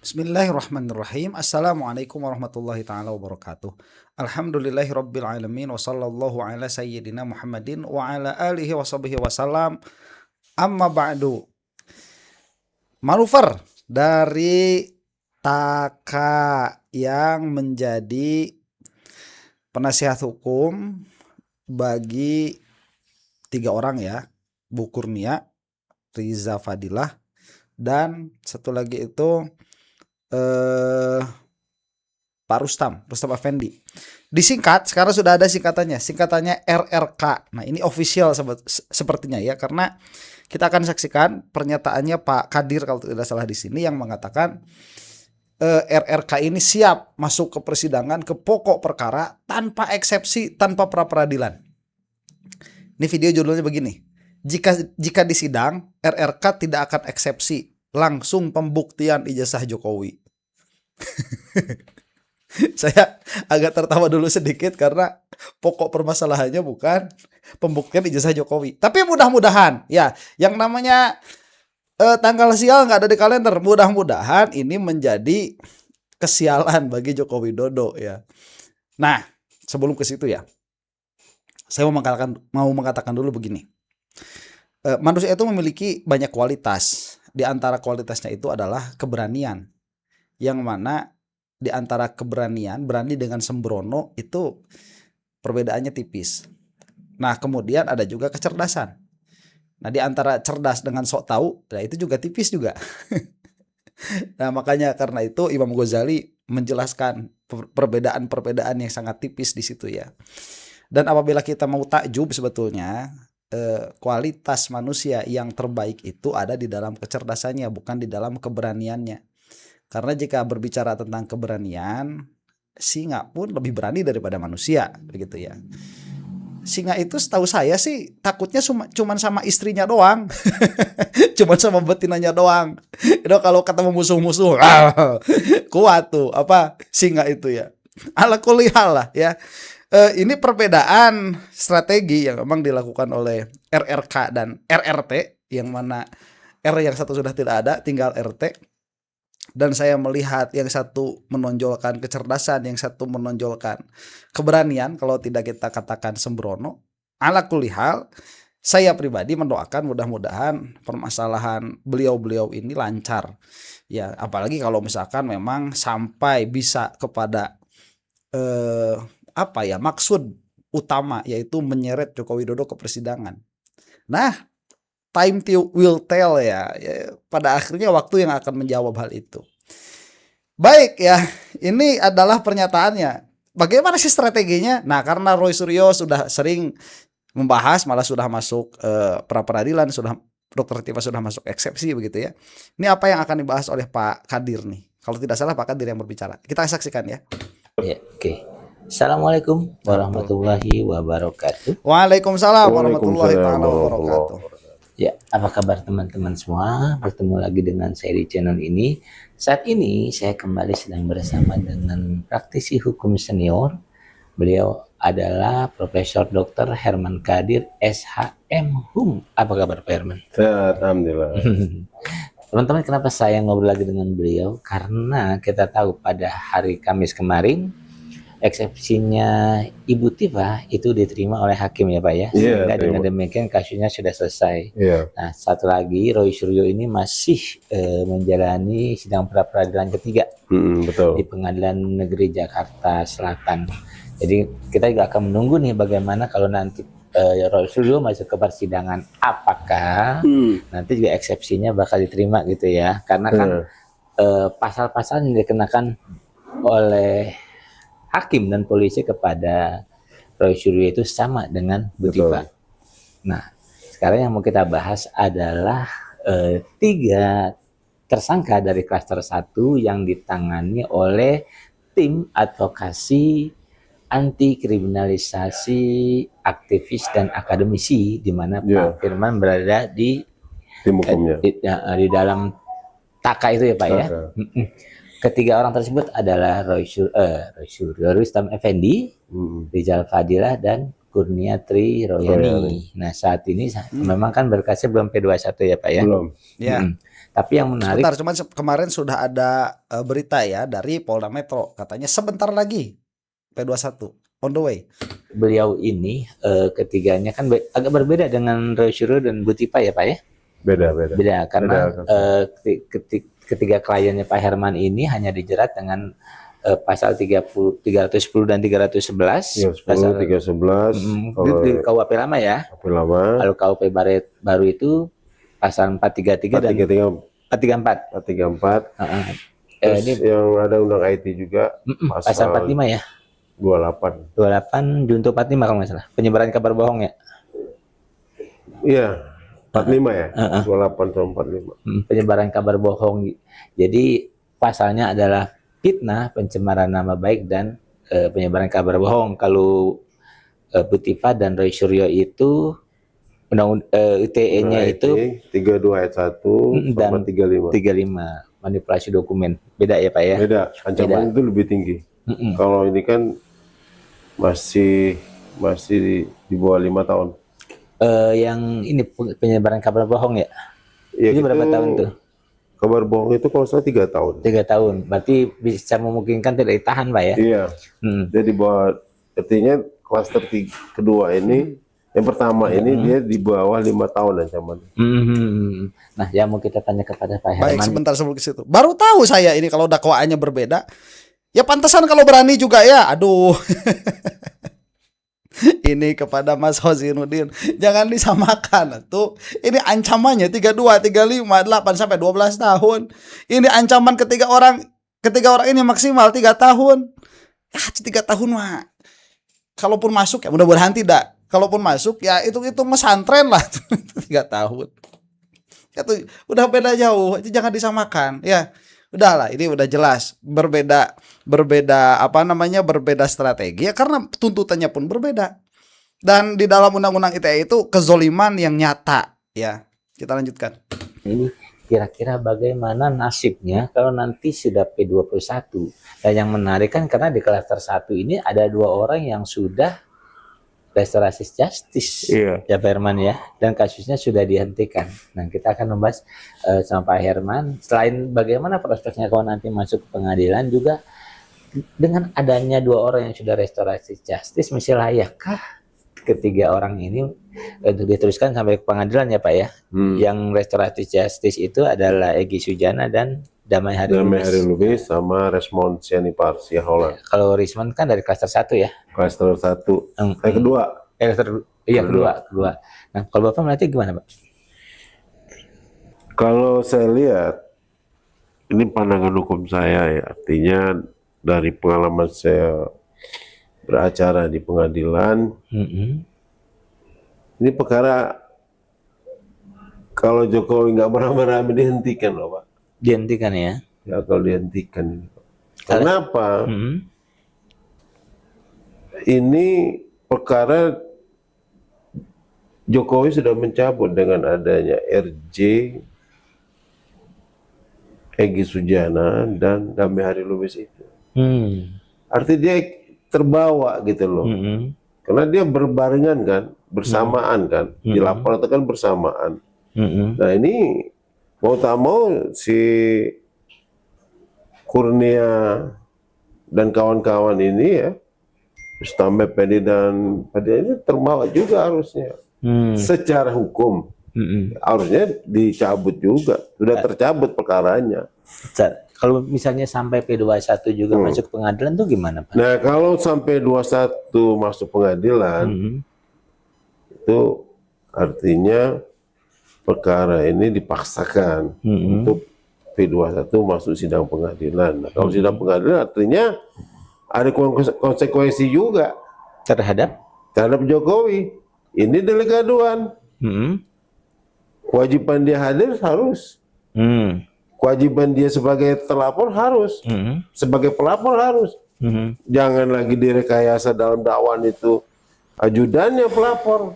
Bismillahirrahmanirrahim. Assalamualaikum warahmatullahi taala wabarakatuh. Alhamdulillahirabbil alamin wa sallallahu ala sayyidina Muhammadin wa ala alihi washabihi wasallam. Amma ba'du. Manuver dari Taka yang menjadi penasihat hukum bagi 3 orang ya, Bu Kurnia, Riza Fadilah, dan satu lagi itu Pak Rustam Effendi. Disingkat, sekarang sudah ada singkatannya RRK. Nah, ini official sepertinya ya, karena kita akan saksikan pernyataannya Pak Kadir kalau tidak salah di sini yang mengatakan RRK ini siap masuk ke persidangan ke pokok perkara tanpa eksepsi, tanpa pra-peradilan. Ini video judulnya begini. Jika di sidang, RRK tidak akan eksepsi, langsung pembuktian ijazah Jokowi. Saya agak tertawa dulu sedikit karena pokok permasalahannya bukan pembuktian ijazah Jokowi. Tapi mudah-mudahan ya, yang namanya tanggal sial nggak ada di kalender. Mudah-mudahan ini menjadi kesialan bagi Joko Widodo ya. Nah, sebelum ke situ ya, saya mau mengatakan dulu begini. Manusia itu memiliki banyak kualitas. Di antara kualitasnya itu adalah keberanian. Yang mana di antara keberanian, berani dengan sembrono itu perbedaannya tipis. Nah, kemudian ada juga kecerdasan. Nah, di antara cerdas dengan sok tahu, nah itu juga tipis juga. Nah, makanya karena itu Imam Ghazali menjelaskan perbedaan-perbedaan yang sangat tipis di situ ya. Dan apabila kita mau takjub sebetulnya kualitas manusia yang terbaik itu ada di dalam kecerdasannya, bukan di dalam keberaniannya. Karena jika berbicara tentang keberanian, singa pun lebih berani daripada manusia, begitu ya. Singa itu setahu saya sih takutnya cuman sama istrinya doang. Cuman sama betinanya doang. Itu kalau ketemu musuh-musuh, kuat tuh singa itu ya. Ala kulli hal lah ya. Ini perbedaan strategi yang memang dilakukan oleh RRK dan RRT, yang mana R yang satu sudah tidak ada, tinggal RT. Dan saya melihat yang satu menonjolkan kecerdasan, yang satu menonjolkan keberanian, kalau tidak kita katakan sembrono. Ala kulli hal, saya pribadi mendoakan mudah-mudahan permasalahan beliau-beliau ini lancar. Ya, apalagi kalau misalkan memang sampai bisa kepada maksud utama, yaitu menyeret Joko Widodo ke persidangan. Nah, time will tell ya. Pada akhirnya waktu yang akan menjawab hal itu. Baik ya, ini adalah pernyataannya. Bagaimana sih strateginya? Nah, karena Roy Suryo sudah sering membahas, malah sudah masuk pra-peradilan, Dr. Tifa sudah masuk eksepsi begitu ya. Ini apa yang akan dibahas oleh Pak Kadir nih? Kalau tidak salah Pak Kadir yang berbicara. Kita saksikan ya. Ya, oke. Assalamualaikum warahmatullahi wabarakatuh. Waalaikumsalam warahmatullahi wabarakatuh. Ya, apa kabar teman-teman semua? Bertemu lagi dengan saya di channel ini. Saat ini saya kembali sedang bersama dengan praktisi hukum senior. Beliau adalah Profesor Dr. Herman Kadir, SHM Hum. Apa kabar Pak Herman? Sehat, alhamdulillah. Teman-teman, kenapa saya ngobrol lagi dengan beliau? Karena kita tahu pada hari Kamis kemarin eksepsinya Ibu Tifa itu diterima oleh hakim ya Pak ya. Iya, dengan demikian kasusnya sudah selesai. Iya. Nah, satu lagi Roy Suryo ini masih menjalani sidang pra-peradilan ketiga betul. di Pengadilan Negeri Jakarta Selatan. Jadi kita juga akan menunggu nih bagaimana kalau nanti Roy Suryo masuk ke persidangan, apakah nanti juga eksepsinya bakal diterima gitu ya. Karena kan pasal-pasal yang dikenakan oleh hakim dan polisi kepada Roy Suryo itu sama dengan Bu Tifa. Nah, sekarang yang mau kita bahas adalah 3 tersangka dari klaster 1 yang ditangani oleh tim advokasi anti kriminalisasi aktivis dan akademisi, di mana Pak Firman berada di tim hukumnya, di dalam Taka itu ya Pak ya. Ketiga orang tersebut adalah Roy Suryo, Rustam Effendi, Rizal Fadilah, dan Kurnia Tri Royani. Nah, saat ini memang kan berkasnya belum P21 ya Pak ya? Belum. Ya. Tapi yang menarik, Sebentar, cuman kemarin sudah ada berita ya dari Polda Metro, katanya sebentar lagi P21 on the way. beliau ini ketiganya kan agak berbeda dengan Roy Suryo dan Bu Tipa ya Pak ya. Beda. Beda karena Beda. ketiga kliennya Pak Herman ini hanya dijerat dengan pasal 310 dan 311. Ya, 10, pasal 311. Kalau di KUHP lama ya. HP lama, Kalau KUHP baru itu pasal 433 dan 434. 434. Ini Terus yang ada undang IT juga pasal 45 ya. 28. 28 junto 45 kalau nggak salah. Penyebaran kabar bohong ya. Iya, 45 ya. 28 sama 45. Penyebaran kabar bohong. Jadi pasalnya adalah fitnah, pencemaran nama baik dan penyebaran kabar bohong. Kalau Bu Tifa dan Roy Suryo itu undang ITE-nya itu 32 ayat 1 dan sama 35. 35 manipulasi dokumen. Beda ya Pak ya? Beda, ancaman itu lebih tinggi. Kalau ini kan masih di bawah 5 tahun. Yang ini penyebaran kabar bohong ya? Ya, Ini berapa tahun tuh? Kabar bohong itu kalau salah 3 tahun. 3 tahun. Berarti bisa memungkinkan tidak ditahan Pak ya? Iya. Jadi bawah, artinya klaster kedua ini, yang pertama ini dia di bawah 5 tahun ancaman. Nah, yang mau kita tanya kepada Pak Herman. Baik, sebentar sebelum ke situ. Baru tahu saya ini kalau dakwaannya berbeda. Ya pantesan kalau berani juga ya. Aduh. Ini kepada Mas Hosinuddin, jangan disamakan tuh. Ini ancamannya 32, 35, 8 sampai 12 tahun. Ini ancaman ketiga orang ini maksimal 3 tahun. 3 tahun mah. Kalaupun masuk ya mudah-mudahan tidak. Kalaupun masuk ya itu mesantren lah 3 tahun. Itu udah beda jauh, itu jangan disamakan ya. Udahlah, ini udah jelas berbeda berbeda strategi ya karena tuntutannya pun berbeda. Dan di dalam undang-undang ITE itu kezoliman yang nyata ya. Kita lanjutkan. Ini kira-kira bagaimana nasibnya kalau nanti sudah P21. Dan yang menarik kan karena di klaster 1 ini ada 2 orang yang sudah restorasi justice, Iya. ya Pak Herman ya, dan kasusnya sudah dihentikan. Nah, kita akan membahas sama Pak Herman selain bagaimana prospeknya kalau nanti masuk ke pengadilan, juga dengan adanya 2 orang yang sudah restorasi justice, masih layakkah ketiga orang ini untuk diteruskan sampai ke pengadilan ya Pak ya? Yang restorasi justice itu adalah Egy Sujana dan Damai Hari Lubis sama Resmond Sianiparsia Holland. Kalau Risman kan dari klaster 1 ya? Klaster 1. Kedua. Kedua. Nah, kalau Bapak melihatnya gimana, Pak? Kalau saya lihat, ini pandangan hukum saya ya, artinya dari pengalaman saya beracara di pengadilan, ini perkara kalau Jokowi nggak beramai-ramai dihentikan loh Pak. Dihentikan ya? Ya kalau dihentikan. Kenapa? Ini perkara Jokowi sudah mencabut dengan adanya RJ, Egy Sujana dan Damai Hari Lubis itu. Artinya dia terbawa gitu loh. Karena dia berbarengan kan, bersamaan kan, dilaporkan kan bersamaan. Nah ini mau tak mau si Kurnia dan kawan-kawan ini ya, Ustame Pedi dan Pedi ini terbawa juga harusnya. Secara hukum harusnya dicabut juga, sudah tercabut perkaranya. Kalau misalnya sampai P21 juga masuk pengadilan tuh gimana Pak? Nah kalau sampai 21 masuk pengadilan, itu artinya perkara ini dipaksakan untuk P21 masuk sidang pengadilan. Nah, kalau sidang pengadilan artinya ada konsekuensi juga Terhadap Jokowi. Ini delik aduan. Kewajiban dia hadir harus. Kewajiban dia sebagai terlapor harus. Sebagai pelapor harus. Jangan lagi direkayasa dalam dakwaan itu ajudannya pelapor.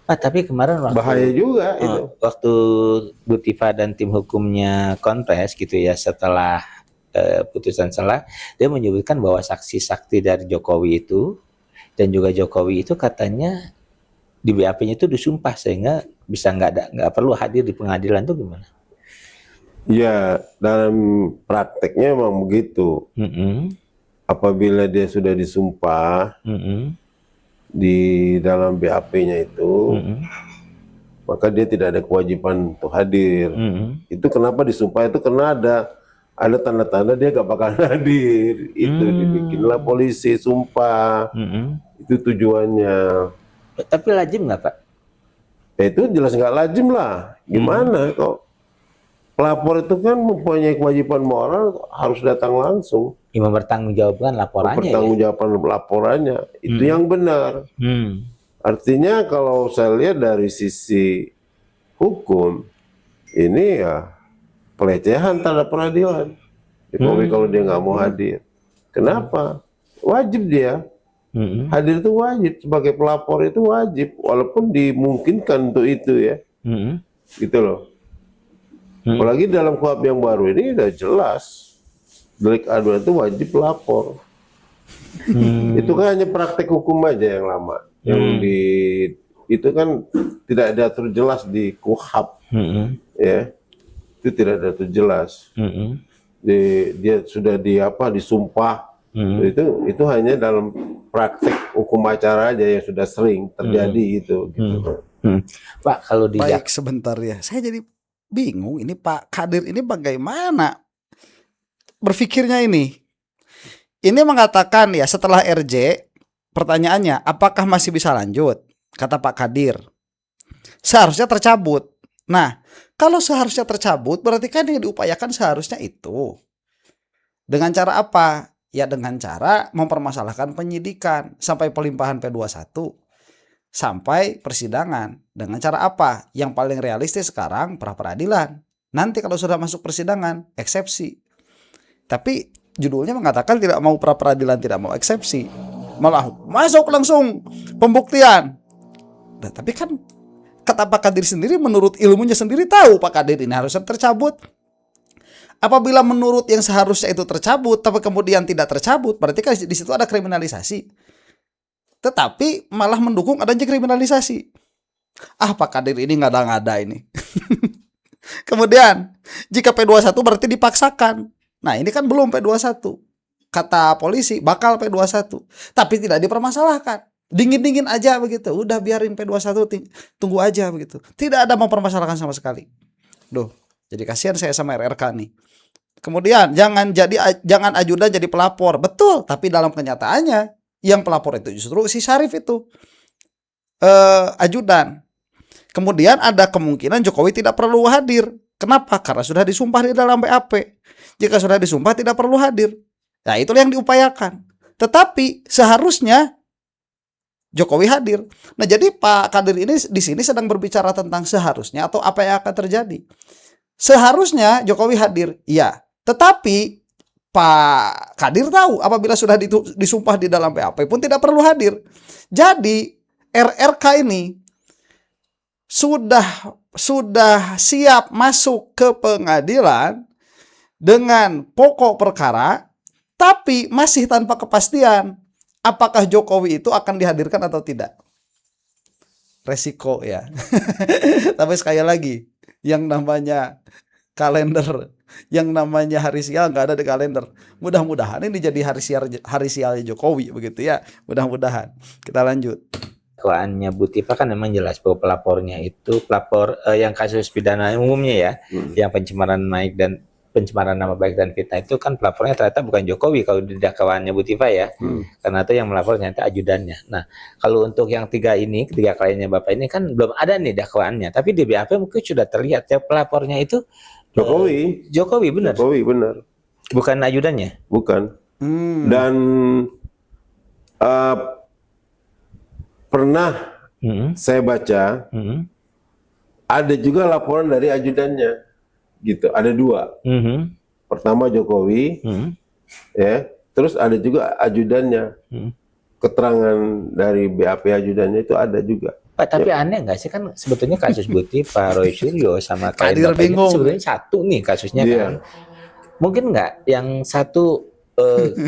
Pak, tapi kemarin bahaya juga itu. Waktu Bu Tifa dan tim hukumnya konfes gitu ya, setelah putusan salah, dia menyebutkan bahwa saksi-saksi dari Jokowi itu dan juga Jokowi itu katanya di BAP-nya itu disumpah sehingga bisa nggak perlu hadir di pengadilan tuh gimana? Ya, dalam prakteknya memang begitu. Apabila dia sudah disumpah di dalam BAP-nya itu, maka dia tidak ada kewajiban untuk hadir. Itu kenapa disumpah itu karena ada tanda-tanda dia gak bakal hadir. Itu dibikinlah polisi sumpah. Itu tujuannya. Tapi lazim nggak Pak? Ya, itu jelas nggak lazim lah. Gimana kok? Pelapor itu kan mempunyai kewajiban moral harus datang langsung. Ya, mempertanggungjawabkan laporannya. Mempertanggungjawabkan laporannya. Itu yang benar. Artinya kalau saya lihat dari sisi hukum, ini ya pelecehan terhadap peradilan. Jokowi kalau dia nggak mau hadir. Kenapa? Wajib dia. Hadir itu wajib. Sebagai pelapor itu wajib. Walaupun dimungkinkan untuk itu ya. Gitu loh. Apalagi dalam KUHP yang baru ini udah jelas. Delik aduan itu wajib lapor. Itu kan hanya praktek hukum aja yang lama. Yang itu kan tidak diatur jelas di KUHP. Ya. Itu tidak diatur jelas. Dia sudah disumpah. Itu hanya dalam praktek hukum acara aja yang sudah sering terjadi gitu. Pak, kalau di Baik, sebentar ya. Saya jadi bingung ini Pak Kadir ini bagaimana berpikirnya ini. Ini mengatakan ya setelah RJ, pertanyaannya apakah masih bisa lanjut? Kata Pak Kadir, seharusnya tercabut. Nah, kalau seharusnya tercabut berarti kan yang diupayakan seharusnya itu. Dengan cara apa? Ya dengan cara mempermasalahkan penyidikan sampai pelimpahan P21 sampai persidangan. Dengan cara apa? Yang paling realistis sekarang pra-peradilan. Nanti kalau sudah masuk persidangan, eksepsi. Tapi judulnya mengatakan tidak mau pra-peradilan, tidak mau eksepsi. Malah masuk langsung pembuktian. Nah, tapi kan kata Pak Kadir sendiri, menurut ilmunya sendiri tahu Pak Kadir ini harusnya tercabut. Apabila menurut yang seharusnya itu tercabut, tapi kemudian tidak tercabut, berarti kan di situ ada kriminalisasi. Tetapi malah mendukung adanya kriminalisasi. Pak Kadir ini ngada-ngada ini. Kemudian jika P21 berarti dipaksakan. Nah ini kan belum P21. Kata polisi bakal P21. Tapi tidak dipermasalahkan. Dingin-dingin aja begitu. Udah biarin P21 tunggu aja begitu. Tidak ada mempermasalahkan sama sekali. Jadi kasihan saya sama RRK nih. Kemudian jangan ajudan jadi pelapor. Betul, tapi dalam kenyataannya yang pelapor itu justru si Syarif itu ajudan. Kemudian ada kemungkinan Jokowi tidak perlu hadir. Kenapa? Karena sudah disumpah di dalam BAP. Jika sudah disumpah tidak perlu hadir. Nah, itulah yang diupayakan. Tetapi seharusnya Jokowi hadir. Nah, jadi Pak Kadir ini di sini sedang berbicara tentang seharusnya atau apa yang akan terjadi. Seharusnya Jokowi hadir, iya. Tetapi Pak Kadir tahu apabila sudah disumpah di dalam BAP pun tidak perlu hadir. Jadi RRK ini sudah siap masuk ke pengadilan dengan pokok perkara, tapi masih tanpa kepastian apakah Jokowi itu akan dihadirkan atau tidak. Resiko ya. Tapi sekali lagi, yang namanya kalender, yang namanya hari sial nggak ada di kalender. Mudah-mudahan ini jadi hari sialnya Jokowi begitu ya. Mudah-mudahan. Kita lanjut. Dakwaannya Bu Tifa kan memang jelas bahwa pelapornya itu pelapor yang kasus pidana umumnya ya, yang pencemaran pencemaran nama baik dan fitnah itu kan pelapornya ternyata bukan Jokowi kalau di dakwaannya Bu Tifa ya, karena itu yang melapor ternyata ajudannya. Nah, kalau untuk yang ketiga kliennya Bapak ini kan belum ada nih dakwaannya, tapi di BAP mungkin sudah terlihat ya pelapornya itu Jokowi benar. Jokowi benar. Bukan ajudannya. Bukan. Dan pernah saya baca ada juga laporan dari ajudannya, gitu. Ada dua. Pertama Jokowi, ya. Terus ada juga ajudannya. Keterangan dari BAP ajudannya itu ada juga. Pak, tapi aneh nggak sih kan sebetulnya kasus Bu Tifa, Roy Suryo sama Kadir bingung. Sebetulnya satu nih kasusnya kan. Mungkin nggak yang satu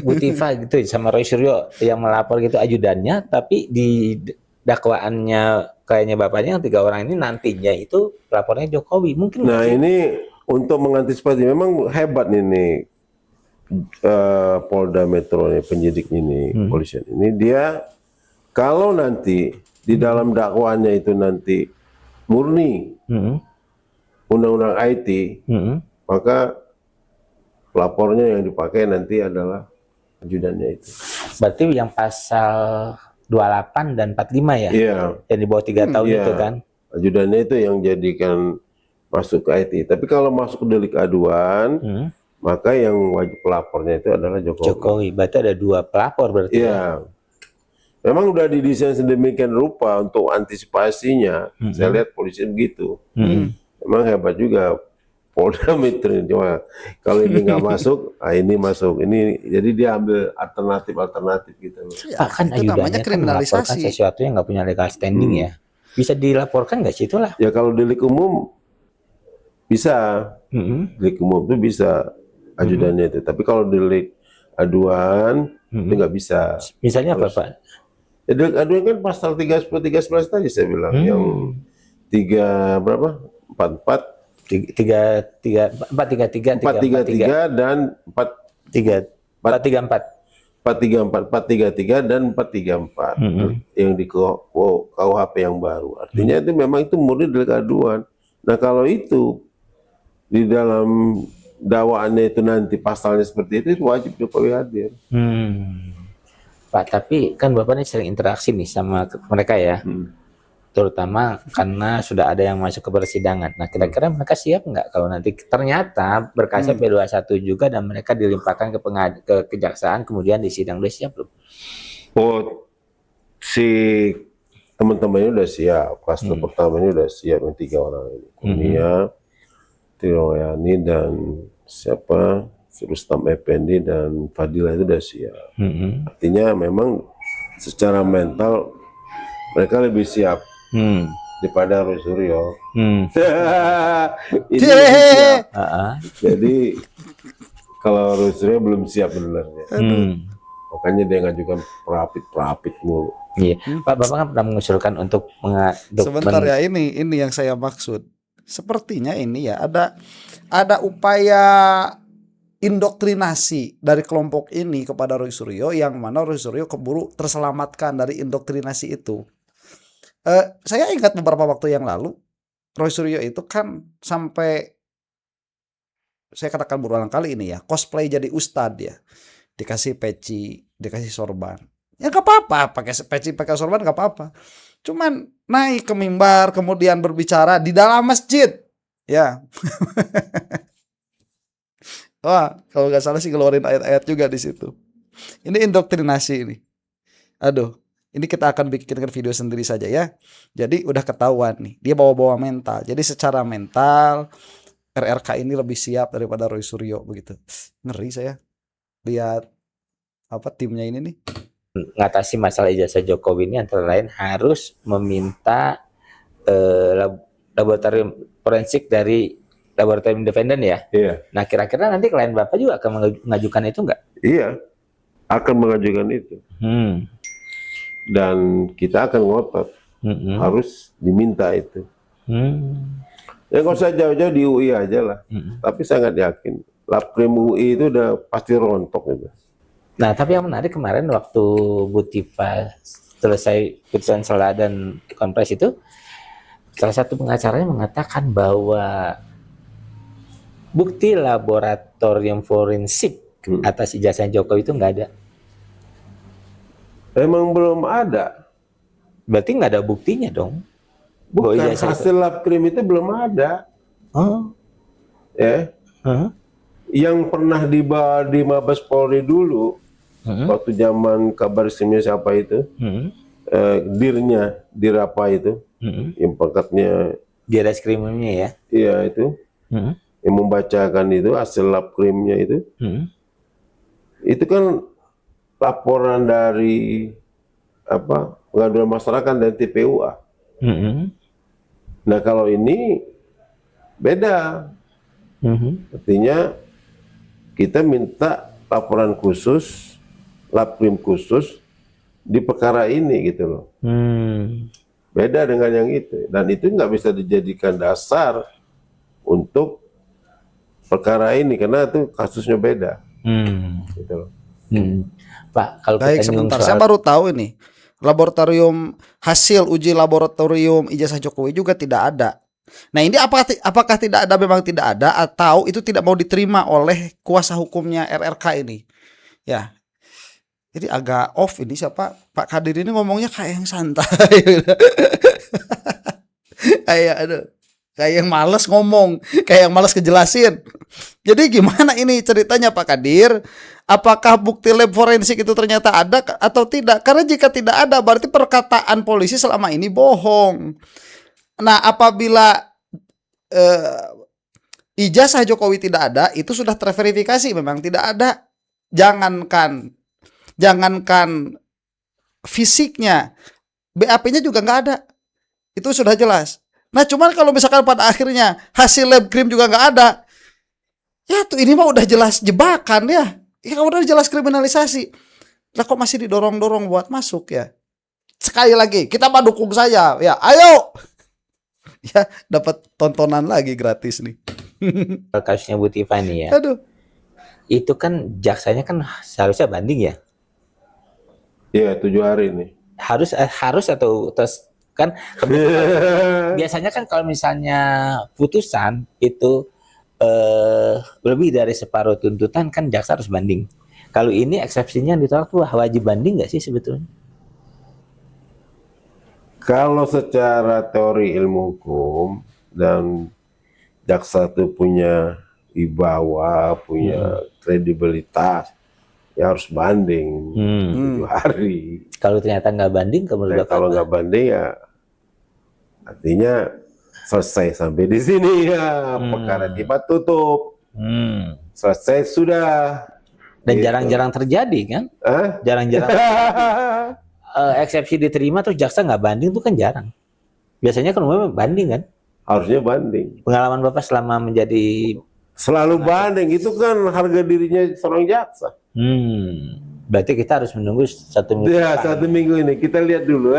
Bu Tifa gitu sama Roy Suryo yang melapor gitu ajudannya, tapi di dakwaannya kayaknya bapaknya yang 3 orang ini nantinya itu lapornya Jokowi mungkin. Nah ini untuk mengantisipasi memang hebat nih Polda Metro nih, penyidik ini, polisian ini, dia kalau nanti di dalam dakwaannya itu nanti murni undang-undang IT, maka pelapornya yang dipakai nanti adalah ajudannya itu. Berarti yang pasal 28 dan 45 ya? Iya. Yang di bawah 3 tahun Iya. itu kan? Ajudannya itu yang jadikan masuk ke IT. Tapi kalau masuk ke delik aduan, maka yang wajib pelapornya itu adalah Jokowi. Jokowi. Berarti ada 2 pelapor berarti. Iya. Memang udah didesain sedemikian rupa untuk antisipasinya. Saya lihat polisi begitu. Memang hebat juga Polda Metro. Cuma kalau ini nggak masuk, ini masuk. Ini jadi dia ambil alternatif gitu loh. Pak, kan itu namanya ajudannya kan melaporkan kriminalisasi. sesuatu yang nggak punya legal standing ya. Bisa dilaporkan nggak sih itulah? Ya kalau delik umum bisa, delik umum itu bisa ajudannya itu. Tapi kalau delik aduan itu nggak bisa. Misalnya apa Pak? Ya, delik aduan kan pasal 311 tadi saya bilang, yang 433 dan 433 dan 434 yang di KUHP yang baru. Artinya itu memang itu murni delik aduan. Nah kalau itu di dalam dakwaannya itu nanti pasalnya seperti itu wajib Jokowi hadir. Pak, tapi kan Bapak ini sering interaksi nih sama mereka ya, terutama karena sudah ada yang masuk ke persidangan. Nah, kira-kira mereka siap nggak kalau nanti ternyata berkasnya P21 juga dan mereka dilimpahkan ke kejaksaan kemudian disidang, udah siap belum? Oh, si teman-temannya udah siap, klaster pertamanya udah siap yang 3 orang ini, Kurnia, Triroyani dan siapa? Rustam Effendi dan Fadila itu udah siap. Artinya memang secara mental mereka lebih siap daripada Roy Suryo. Ini lebih siap. Jadi kalau Roy Suryo belum siap sebenarnya. Makanya dia ngajukan perapit mulu. Iya. Pak, Bapak kan pernah mengusulkan untuk Sebentar ya, ini yang saya maksud. Sepertinya ini ya ada upaya indoktrinasi dari kelompok ini kepada Roy Suryo, yang mana Roy Suryo keburu terselamatkan dari indoktrinasi itu. Saya ingat beberapa waktu yang lalu Roy Suryo itu kan sampai, saya katakan berulang kali ini ya, cosplay jadi ustadz ya, dikasih peci, dikasih sorban. Ya nggak apa-apa, pakai peci, pakai sorban nggak apa-apa. Cuman naik ke mimbar kemudian berbicara di dalam masjid, ya. Wah, kalau nggak salah sih ngeluarin ayat-ayat juga di situ. Ini indoktrinasi ini. Aduh, ini kita akan bikinkan video sendiri saja ya. Jadi udah ketahuan nih, dia bawa-bawa mental. Jadi secara mental RRK ini lebih siap daripada Roy Suryo begitu. Ngeri saya lihat timnya ini nih. Mengatasi masalah ijazah Jokowi ini antara lain harus meminta laboratorium forensik dari laboratorium independen ya. Iya. Nah, kira-kira nanti klien Bapak juga akan mengajukan itu nggak? Iya, akan mengajukan itu. Dan kita akan ngotot, harus diminta itu. Ya nggak usah jauh-jauh di UI aja lah. Tapi sangat yakin, Laprim UI itu udah pasti rontok itu. Nah, tapi yang menarik kemarin waktu Bu Tifa selesai putusan sela dan konpres itu, salah satu pengacaranya mengatakan bahwa bukti laboratorium forensik atas ijazah Jokowi itu nggak ada. Emang belum ada. Berarti nggak ada buktinya dong. Bukan, hasil lab krim itu belum ada. Ya. Yang pernah dibawa di Mabes Polri dulu, waktu zaman kabar simnya siapa itu, dirnya, dir apa itu, yang pangkatnya di reskrimnya ya. Iya itu. Yang membacakan itu hasil lab krimnya itu kan laporan dari pengaduan masyarakat dan TPUA. Nah kalau ini beda, artinya kita minta laporan khusus, lab krim khusus di perkara ini gitu loh. Beda dengan yang itu, dan itu nggak bisa dijadikan dasar untuk perkara ini karena itu kasusnya beda. Gitu loh. Pak, kalau Baik, kita nyinggung sebentar. Saya soal baru tahu ini. Hasil uji laboratorium ijazah Jokowi juga tidak ada. Nah, ini apakah tidak ada, memang tidak ada, atau itu tidak mau diterima oleh kuasa hukumnya RRK ini? Ya. Jadi agak off ini, siapa? Pak Kadir ini ngomongnya kayak yang santai. Kayak yang malas ngomong, kayak yang malas kejelasin. Jadi gimana ini ceritanya Pak Kadir? Apakah bukti lab forensik itu ternyata ada atau tidak? Karena jika tidak ada, berarti perkataan polisi selama ini bohong. Nah, apabila ijazah Jokowi tidak ada, itu sudah terverifikasi memang tidak ada. Jangankan fisiknya, BAP-nya juga nggak ada. Itu sudah jelas. Nah, cuman kalau misalkan pada akhirnya hasil lab krim juga nggak ada, ya tuh ini mah udah jelas jebakan ya. Ya udah jelas kriminalisasi. Lah kok masih didorong-dorong buat masuk ya? Sekali lagi, kita mah dukung saja. Ya, ayo. Ya, dapat tontonan lagi gratis nih. kasusnya Bu Tiffany ya. Aduh. Itu kan jaksanya kan seharusnya banding ya. Iya, 7 hari nih. Harus atau terus kan biasanya kan kalau misalnya putusan itu lebih dari separuh tuntutan kan jaksa harus banding. Kalau ini eksepsinya yang ditolak tuh wajib banding nggak sih sebetulnya? Kalau secara teori ilmu hukum dan jaksa itu punya wibawa, punya kredibilitas, ya harus banding 7 hari. Kalau ternyata nggak banding, Nah, kalau nggak banding ya artinya selesai sampai di sini ya, perkara tiba tutup, selesai sudah. Dan Gitu. jarang-jarang terjadi kan? Jarang-jarang eksepsi diterima terus jaksa nggak banding tuh kan jarang. Biasanya kan umumnya banding kan? Harusnya banding. Pengalaman Bapak selama menjadi Selalu banding, itu kan harga dirinya seorang jaksa. berarti kita harus menunggu 1 minggu. Ya, 1 minggu ini kita lihat dulu.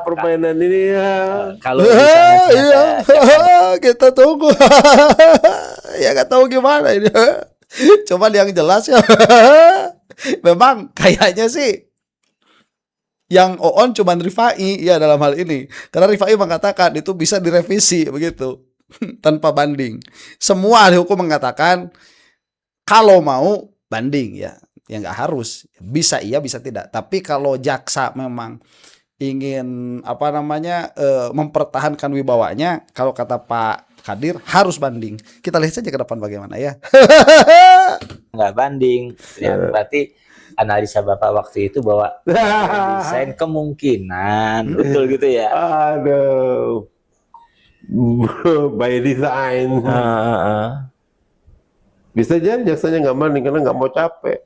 Permainan ini ya. Kalau misalnya Iya, kita tunggu. Ya nggak tahu gimana ini. Cuman yang jelas ya, memang kayaknya sih yang on cuman Rifai ya dalam hal ini. Karena Rifai mengatakan itu bisa direvisi begitu tanpa banding. Semua ahli hukum mengatakan kalau mau banding ya nggak harus, bisa iya bisa tidak. Tapi kalau jaksa memang ingin mempertahankan wibawanya, kalau kata Pak Kadir harus banding. Kita lihat saja ke depan bagaimana ya. nggak banding, ya berarti analisa Bapak waktu itu bahwa desain kemungkinan betul gitu ya. Aduh. By design. Bisa jadi jaksanya nggak banding karena nggak mau capek.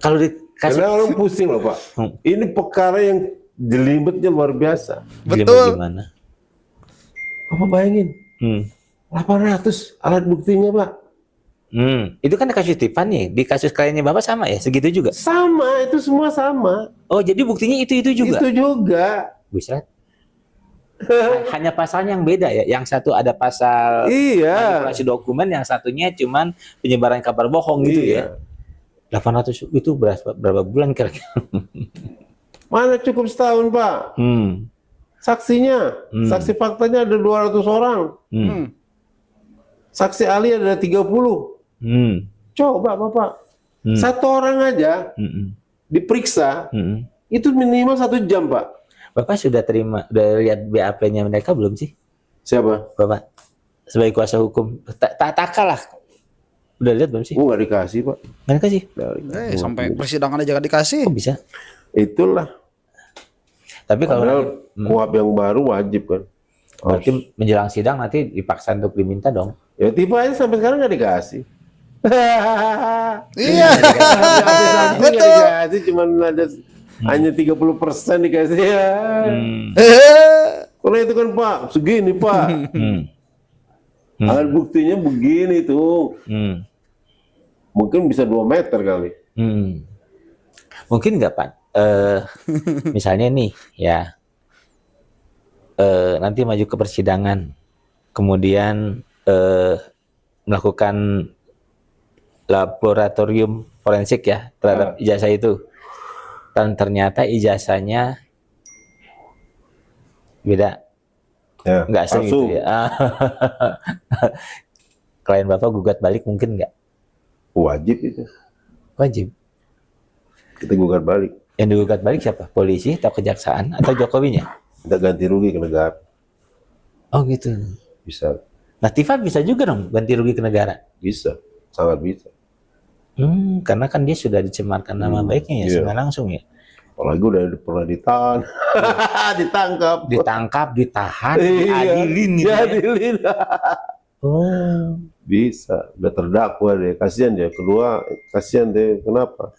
Kalau dikasih Karena orang pusing loh Pak. Ini perkara yang jelimetnya luar biasa. Betul. Gimana? Apa bayangin? 800 alat buktinya Pak. Itu kan kasus Tiffany, di kasus kliennya Bapak sama ya, segitu juga. Sama, itu semua sama. Oh, jadi buktinya itu juga. Itu juga. Buset. Hanya pasalnya yang beda ya. Yang satu ada pasal Iya. manipulasi dokumen, yang satunya cuman penyebaran kabar bohong gitu ya. 800 itu berapa bulan kira-kira? Mana cukup setahun Pak? Saksinya, saksi faktanya ada 200 orang. Saksi ahli ada 30. Coba Bapak, 1 orang aja diperiksa, itu minimal 1 jam Pak. Bapak sudah lihat BAP-nya mereka belum sih? Siapa? Bapak sebagai kuasa hukum, tak kalah. Udah lihat belum sih? Nggak dikasih Pak. Nggak dikasih. Sampai persidangan aja gak dikasih. Kok bisa? Itulah. Tapi kalau Padahal kuhab yang baru wajib kan. berarti menjelang sidang nanti dipaksa untuk diminta dong. Ya tiba aja sampai sekarang nggak dikasih. Iya. Betul. Dikasih cuma ada hanya 30% dikasih ya. Kalau itu kan Pak, segini Pak. Alat buktinya begini tuh. Mungkin bisa 2 meter kali. Mungkin nggak Pak? Misalnya nih ya, nanti maju ke persidangan, kemudian melakukan laboratorium forensik ya terhadap ijazah itu, dan ternyata ijazahnya beda, Ya, nggak asli palsu. gitu ya. Klien Bapak gugat balik mungkin nggak? Wajib itu. Wajib. Kita gugat balik. Yang digugat balik siapa? Polisi atau kejaksaan atau Jokowinya? Kita ganti rugi ke negara. Oh gitu. Bisa. Nah, Tifa bisa juga dong ganti rugi ke negara. Bisa. Sangat bisa. Karena kan dia sudah dicemarkan nama baiknya ya, iya. secara langsung ya. Apalagi udah pernah ditahan. Ditangkap, ditahan, Iya, diadilin gitu ya. diadilin. Oh. Bisa. Udah terdakwa deh. Kasihan dia. Kedua, kasihan deh. Kenapa?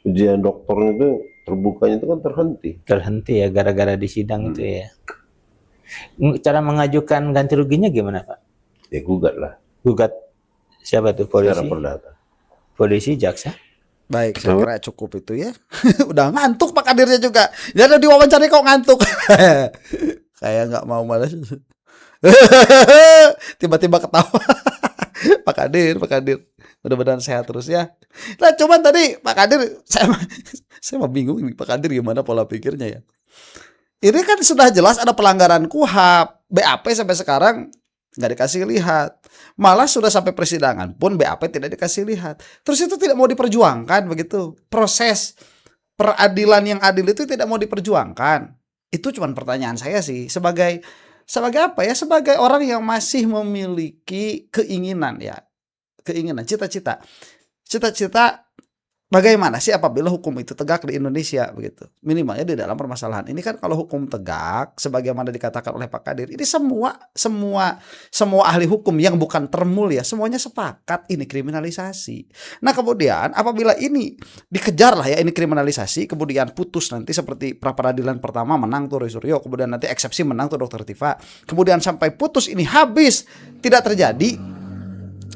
Ujian dokternya itu terbukanya itu kan terhenti. Terhenti ya gara-gara di sidang itu ya. Cara mengajukan ganti ruginya gimana, Pak? Ya gugat lah. Gugat siapa tuh? Secara Polisi? perdata. Polisi, jaksa? Baik, saya kira cukup itu ya. Udah ngantuk Pak Kadirnya juga. Dia ada diwawancara kok ngantuk. Kayak nggak mau malas. Tiba-tiba ketawa. Pak Kadir. Mudah-mudahan sehat terus ya. Nah, cuman tadi Pak Kadir, saya mah bingung nih Pak Kadir gimana pola pikirnya ya. Ini kan sudah jelas ada pelanggaran KUHAP, BAP sampai sekarang nggak dikasih lihat. Malah sudah sampai persidangan pun BAP tidak dikasih lihat. Terus itu tidak mau diperjuangkan begitu. Proses peradilan yang adil itu tidak mau diperjuangkan. Itu cuma pertanyaan saya sih sebagai apa ya? Sebagai orang yang masih memiliki keinginan ya. Keinginan, cita-cita. Bagaimana sih apabila hukum itu tegak di Indonesia begitu? Minimalnya di dalam permasalahan ini kan kalau hukum tegak sebagaimana dikatakan oleh Pak Kadir, ini semua ahli hukum yang bukan termul ya, semuanya sepakat ini kriminalisasi. Nah, kemudian apabila ini dikejar lah ya ini kriminalisasi, kemudian putus nanti seperti pra peradilan pertama menang tuh Roy Suryo, kemudian nanti eksepsi menang tuh Dr. Tifa. Kemudian sampai putus ini habis tidak terjadi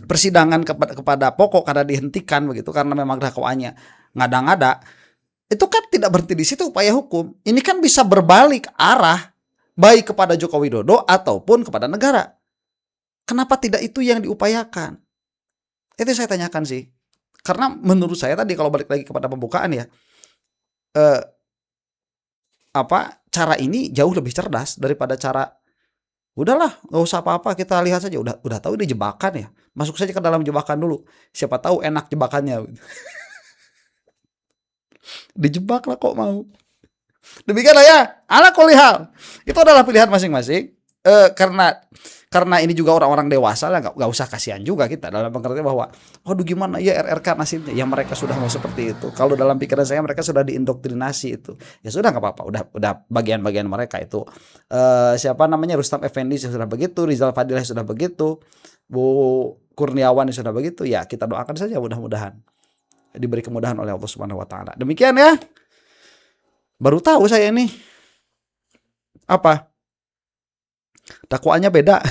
persidangan kepada pokok karena dihentikan begitu karena memang dakwaannya ngada-ngada, itu kan tidak berhenti di situ upaya hukum. Ini kan bisa berbalik arah baik kepada Joko Widodo ataupun kepada negara. Kenapa tidak itu yang diupayakan? Itu saya tanyakan sih. Karena menurut saya tadi kalau balik lagi kepada pembukaan ya, cara ini jauh lebih cerdas daripada cara udahlah, nggak usah apa-apa, kita lihat saja. Udah tahu ini jebakan ya. Masuk saja ke dalam jebakan dulu. Siapa tahu enak jebakannya. Dijebak lah kok mau. Demikianlah ya. Ala kulli hal. Itu adalah pilihan masing-masing. Karena ini juga orang-orang dewasa lah, nggak usah kasihan juga kita dalam pengertian bahwa waduh gimana ya RRK nasibnya ya, mereka sudah mau seperti itu. Kalau dalam pikiran saya mereka sudah diindoktrinasi itu, ya sudah nggak apa-apa, udah bagian-bagian mereka itu. Siapa namanya, Rustam Effendi sudah begitu, Rizal Fadilah sudah begitu, Bu Kurniawan sudah begitu, ya kita doakan saja mudah-mudahan diberi kemudahan oleh Allah Subhanahu Wa Taala. Demikian ya. Baru tahu saya ini apa dakwaannya beda.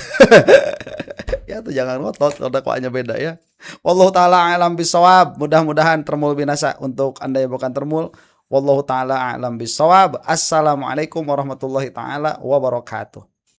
Ya tuh jangan ngotot kalau dakwaannya beda ya. Wallahu taala alam bisawab. Mudah-mudahan termul binasa untuk Anda yang bukan termul. Wallahu taala alam bisawab. Assalamualaikum warahmatullahi taala wabarakatuh.